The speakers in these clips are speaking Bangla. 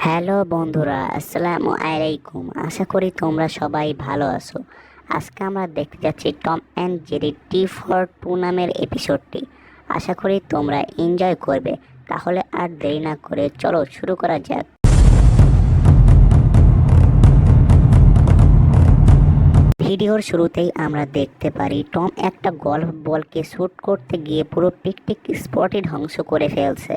হ্যালো বন্ধুরা, আসসালামু আলাইকুম। আশা করি তোমরা সবাই ভালো আছো। আজকে আমরা দেখতে যাচ্ছি Tom and Jerry Tee for Two নামের এপিসোডটি। আশা করি তোমরা এনজয় করবে। তাহলে আর দেরি না করে চলো শুরু করা যাক। ভিডিওর শুরুতেই আমরা দেখতে পারি টম একটা গল্ফ বলকে শ্যুট করতে গিয়ে পুরো পিকনিক স্পটই ধ্বংস করে ফেলছে।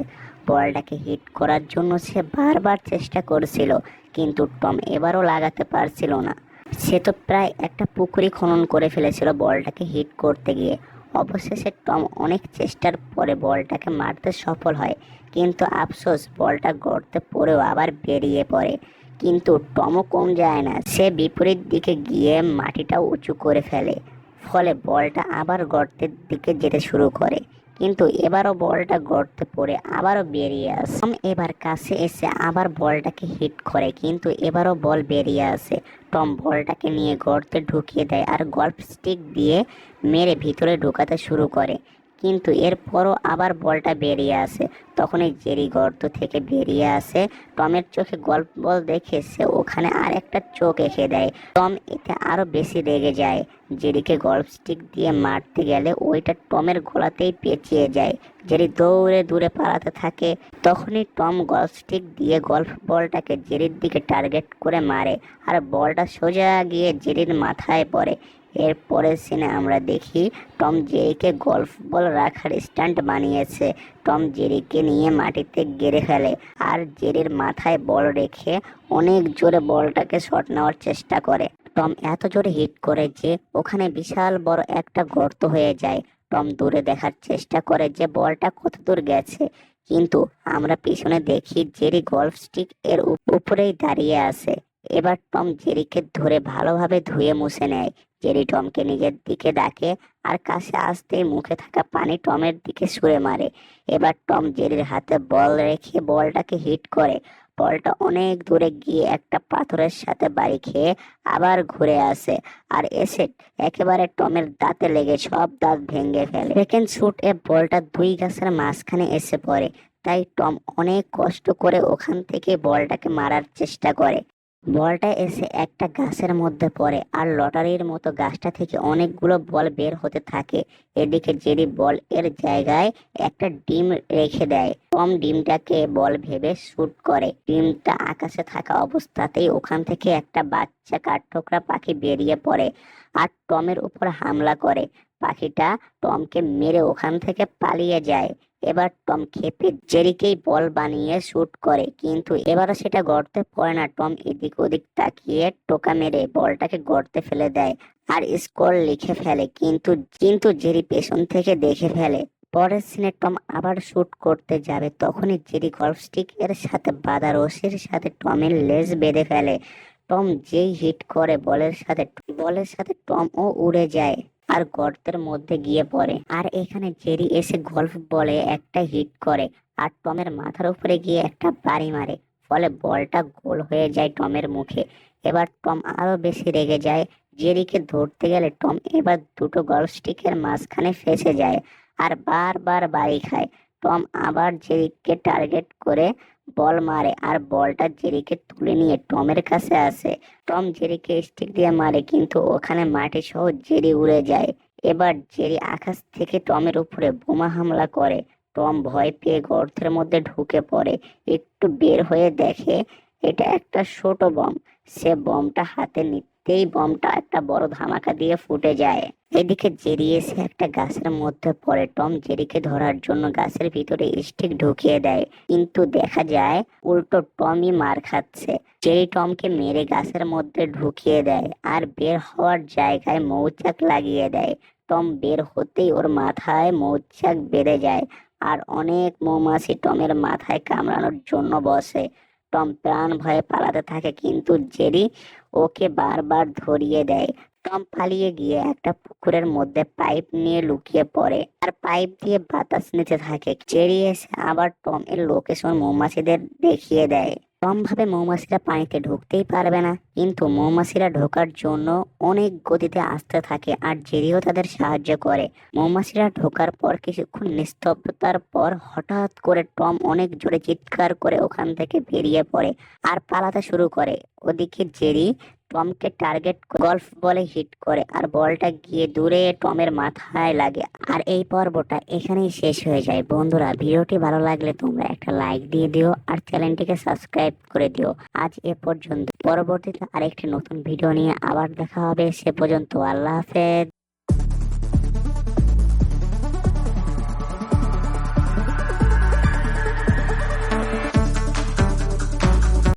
বলটাকে হিট করার জন্য সে বারবার চেষ্টা করেছিল, কিন্তু টম এবারও লাগাতে পারছিল না। সে তো প্রায় একটা পুকুরি খনন করে ফেলেছিল বলটাকে হিট করতে গিয়ে। অবশেষে টম অনেক চেষ্টার পরে বলটাকে মারতে সফল হয়, কিন্তু আফসোস বলটা গর্তে পড়েও আবার বেরিয়ে পড়ে। কিন্তু টমও কম যায় না, সে বিপরীত দিকে গিয়ে মাটিটা উঁচু করে ফেলে। ফলে বলটা আবার গর্তের দিকে যেতে শুরু করে, কিন্তু এবারও বলটা গর্তে পড়ে আবারও বেরিয়ে আসে। টম এবার কাছে এসে আবার বলটাকে হিট করে, কিন্তু এবারও বল বেরিয়ে আসে। টম বলটাকে নিয়ে গর্তে ঢুকিয়ে দেয় আর গল্ফ স্টিক দিয়ে মেরে ভিতরে ঢোকাতে শুরু করে, কিন্তু এরপরও আবার বলটা বেরিয়ে আসে। তখনই জেরি গর্ত থেকে বেরিয়ে আসে। টমের চোখে গল্ফ বল দেখে সে ওখানে আর একটা চোখ এঁকে দেয়। টম এতে আরো বেশি রেগে যায়। জেরিকে গল্ফ স্টিক দিয়ে মারতে গেলে ওইটা টমের গলাতেই পেঁচিয়ে যায়। জেরি দৌড়ে দূরে পালাতে থাকে। তখনই টম গল্ফ স্টিক দিয়ে গল্ফ বলটাকে জেরির দিকে টার্গেট করে মারে, আর বলটা সোজা গিয়ে জেরির মাথায় পড়ে। এর পরের সিনে আমরা দেখি টম জেরিকে গল্ফ বল রাখার স্ট্যান্ড বানিয়েছে। টম জেরিকে নিয়ে মাটিতে গেড়ে ফেলে আর জেরির মাথায় বল রেখে অনেক জোরে বলটাকে শট নেওয়ার চেষ্টা করে। টম এত জোরে হিট করে যে ওখানে বিশাল বড় একটা গর্ত হয়ে যায়। টম দূরে দেখার চেষ্টা করে যে বলটা কত দূর গেছে, কিন্তু আমরা পিছনে দেখি জেরি গল্ফ স্টিক এর উপরেই দাঁড়িয়ে আছে। এবার টম জেরিকে ধরে ভালোভাবে ধুয়ে মুছে নেয়। জেরি টমকে নিজের দিকে ডাকে আর কাছে আসতেই মুখে থাকা পানি টমের দিকে ছুঁড়ে মারে। এবার টম জেরির হাতে বল রেখে বলটাকে হিট করে। বলটা অনেক দূরে গিয়ে একটা পাথরের সাথে বাড়ি খেয়ে আবার ঘুরে আসে, আর এসে একেবারে টমের দাঁতে লেগে সব দাঁত ভেঙে ফেলে। সেকেন্ড শুট এ বলটা দুই গাছের মাঝখানে এসে পড়ে, তাই টম অনেক কষ্ট করে ওখান থেকে বলটাকে মারার চেষ্টা করে। বলটা এসে একটা গাছের মধ্যে পড়ে আর লটারির মতো গাছটা থেকে অনেকগুলো বল বের হতে থাকে। এদিকে জেরি বল এর জায়গায় একটা ডিম রেখে দেয়। টম ডিমটাকে বল ভেবে শুট করে। ডিমটা আকাশে থাকা অবস্থাতেই ওখান থেকে একটা বাচ্চা কাঠঠোকরা পাখি বেরিয়ে পড়ে আর টমের উপর হামলা করে। পাখিটা টমকে মেরে ওখান থেকে পালিয়ে যায়। এবার টম ক্ষেপে জেরিকেই বল বানিয়ে শুট করে, কিন্তু এবারও সেটা গর্তে পড়ে না। টম এদিক ওদিক তাকিয়ে টোকা মেরে বলটাকে গর্তে ফেলে দেয় আর স্কোর লিখে ফেলে, কিন্তু কিন্তু জেরি পেছন থেকে দেখে ফেলে। পরের সিনে টম আবার শুট করতে যাবে, তখনই জেরি গল্ফ স্টিক এর সাথে বাঁধা রশির সাথে টমের লেজ বেঁধে ফেলে। টম যেই হিট করে বলের সাথে টম ও উড়ে যায় আর গর্তের মধ্যে গিয়ে পড়ে। আর এখানে জেরি এসে গল্ফ বলে একটা হিট করে আর টমের মাথার উপরে গিয়ে একটা বাড়ি মারে। ফলে বলটা গোল হয়ে যায় টমের মুখে। এবার টম আরো বেশি রেগে যায়। জেরিকে ধরতে গেলে টম এবার দুটো গল্ফ স্টিকের মাঝখানে ফেঁসে যায় আর বারবার বাড়ি খায়। টম আবার জেরিকে টার্গেট করে বল মারে আর বলটা জেরিকে তুলে নিয়ে টমের কাছে আসে। টম জেরিকে স্টিক দিয়ে মারে, কিন্তু ওখানে মাটি সহ জেরি উড়ে যায়। এবার জেরি আকাশ থেকে টমের উপরে বোমা হামলা করে। টম ভয় পেয়ে গর্তের মধ্যে ঢুকে পড়ে। একটু বের হয়ে দেখে এটা একটা ছোট বম। সে বমটা হাতে নিতেই বমটা একটা বড় ধামাকা দিয়ে ফুটে যায়। এদিকে জেরি এসে একটা গাছের মধ্যে পড়ে। টম জেরিকে ধরার জন্য গাছের ভিতরে স্টিক ঢুকিয়ে দেয়, কিন্তু দেখা যায় উল্টো টমই মার খাচ্ছে। জেরি টমকে মেরে গাছের মধ্যে ঢুকিয়ে দেয় আর বের হওয়ার জায়গায় মৌচাক লাগিয়ে দেয়। টম বের হতেই ওর মাথায় মৌচাক বেঁধে যায় আর অনেক মৌমাছি টমের মাথায় কামড়ানোর জন্য বসে। টম প্রাণ ভয়ে পালাতে থাকে, কিন্তু জেরি ওকে বারবার ধরিয়ে দেয়। টম পালিয়ে গিয়ে একটা পুকুরের মধ্যে পাইপ নিয়ে লুকিয়ে পড়ে আর পাইপ দিয়ে বাতাস নিতে থাকে। জেরি এসে আবার টম এর লোকেশন মৌমাছিদের দেখিয়ে দেয়। টম ভাবে মৌমাছিরা পানিতে ঢুকতেই পারবে না, কিন্তু মৌমাছিরা ঢোকার জন্য অনেক গতিতে আসতে থাকে আর জেরিও তাদের সাহায্য করে। মৌমাছিরা ঢোকার পর কিছুক্ষণ নিস্তব্ধতার পর হঠাৎ করে টম অনেক জোরে চিৎকার করে ওখান থেকে বেরিয়ে পড়ে আর পালাতে শুরু করে। ওদিকে জেরি টমকে টার্গেট গল্ফ বলে হিট করে আর বলটা গিয়ে দূরে টমের মাথায় লাগে। আর এই পর্বটা এখানেই শেষ হয়ে যায়। বন্ধুরা, ভিডিওটি ভালো লাগলে তোমরা একটা লাইক দিয়ে দিও আর চ্যানেলটিকে সাবস্ক্রাইব করে দিও। আজ এ পর্যন্ত, পরবর্তীতে আরেকটি নতুন ভিডিও নিয়ে আবার দেখা হবে। সে পর্যন্ত আল্লাহ হাফেজ।